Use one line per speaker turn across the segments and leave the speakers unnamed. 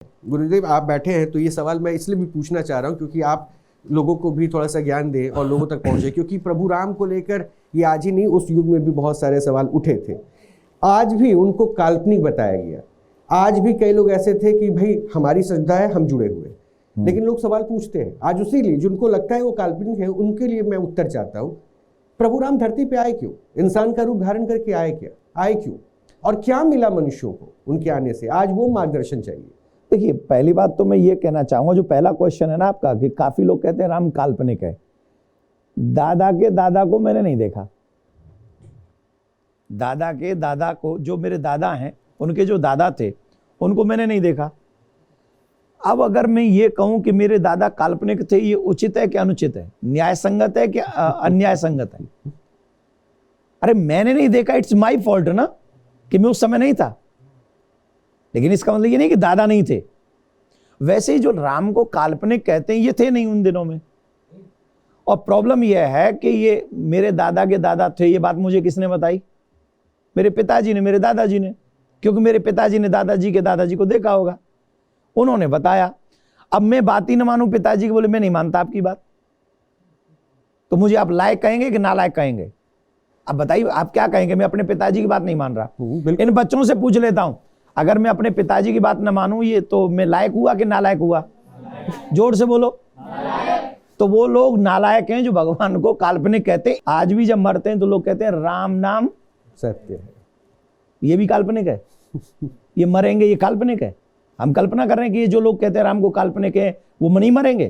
गुरुदेव आप बैठे हैं तो ये सवाल मैं इसलिए भी पूछना चाह रहा हूँ क्योंकि आप लोगों को भी थोड़ा सा ज्ञान दें और लोगों तक पहुंचे, क्योंकि प्रभु राम को लेकर ये आज ही नहीं, उस युग में भी बहुत सारे सवाल उठे थे। आज भी उनको काल्पनिक बताया गया। आज भी कई लोग ऐसे थे कि भाई हमारी श्रद्धा है, हम जुड़े हुए, लेकिन लोग सवाल पूछते हैं आज उसी लिए जिनको लगता है वो काल्पनिक है। उनके लिए मैं उत्तर चाहता हूँ, प्रभु राम धरती पे आए क्यों? इंसान का रूप धारण करके आए क्यों? और क्या मिला मनुष्यों को उनके आने से? आज वो मार्गदर्शन चाहिए।
देखिए, पहली बात तो मैं ये कहना चाहूंगा, जो पहला क्वेश्चन है ना आपका, कि काफी लोग कहते हैं राम काल्पनिक है। दादा के दादा को मैंने नहीं देखा। दादा के दादा को, जो मेरे दादा हैं, उनके जो दादा थे उनको मैंने नहीं देखा। अब अगर मैं ये कहूं कि मेरे दादा काल्पनिक थे, ये उचित है कि अनुचित है, न्याय संगत है कि अन्याय संगत है? अरे मैंने नहीं देखा, इट्स माई फॉल्ट ना कि मैं उस समय नहीं था। लेकिन इसका मतलब ये नहीं कि दादा नहीं थे। वैसे ही जो राम को काल्पनिक कहते हैं, ये थे नहीं उन दिनों में। और प्रॉब्लम यह है कि ये मेरे दादा के दादा थे, ये बात मुझे किसने बताई? मेरे पिताजी ने, मेरे दादाजी ने, क्योंकि मेरे पिताजी ने दादाजी के दादाजी को देखा होगा, उन्होंने बताया। अब मैं बात ही न मानूं पिताजी की, बोले मैं नहीं मानता आपकी बात, तो मुझे आप लायक कहेंगे कि नालायक कहेंगे? अब बताइए आप क्या कहेंगे? मैं अपने पिताजी की बात नहीं मान रहा। इन बच्चों से पूछ लेता हूं, अगर मैं अपने पिताजी की बात न मानूं, ये तो मैं लायक हुआ कि नालायक हुआ? जोर से बोलो। तो वो लोग नालायक हैं जो भगवान को काल्पनिक कहते हैं। आज भी जब मरते हैं तो लोग कहते हैं राम नाम
सत्य है।
ये भी काल्पनिक है। ये मरेंगे, ये काल्पनिक है। हम कल्पना कर रहे हैं कि ये जो लोग कहते हैं राम को काल्पनिक है, वो नहीं मरेंगे।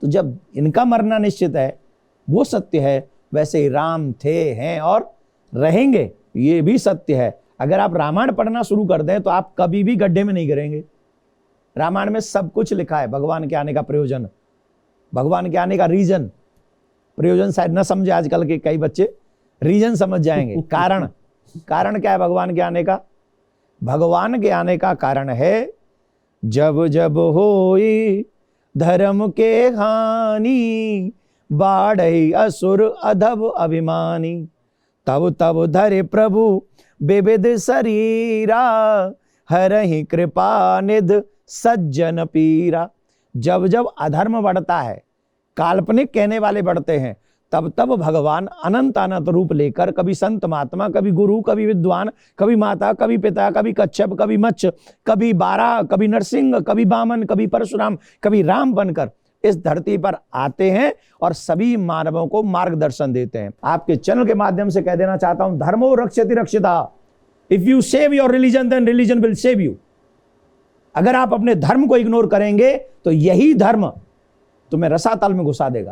तो जब इनका मरना निश्चित है, वो सत्य है, वैसे ही राम थे, हैं और रहेंगे, ये भी सत्य है। अगर आप रामायण पढ़ना शुरू कर दें तो आप कभी भी गड्ढे में नहीं गिरेंगे। रामायण में सब कुछ लिखा है, भगवान के आने का प्रयोजन, भगवान के आने का रीजन। प्रयोजन शायद न समझे आजकल के कई बच्चे, रीजन समझ जाएंगे। कारण क्या है भगवान के आने का? भगवान के आने का कारण है, जब जब होई धर्म के हानि, बाढ़ई असुर अधब अभिमानी, तब तब धरे प्रभु विविध शरीरा, हरहि कृपा निध सज्जन पीरा। जब जब अधर्म बढ़ता है, काल्पनिक कहने वाले बढ़ते हैं, तब तब भगवान अनंत अनंत रूप लेकर, कभी संत महात्मा, कभी गुरु, कभी विद्वान, कभी माता, कभी पिता, कभी कच्छप, कभी मच्छ, कभी बारा, कभी नरसिंह, कभी वामन, कभी परशुराम, कभी राम बनकर इस धरती पर आते हैं और सभी मानवों को मार्गदर्शन देते हैं। आपके चैनल के माध्यम से कह देना चाहता हूं, धर्मो रक्षति रक्षिता। If you save your religion, then religion will save you. अगर आप अपने धर्म को इग्नोर करेंगे तो यही धर्म तुम्हें रसातल में घुसा देगा।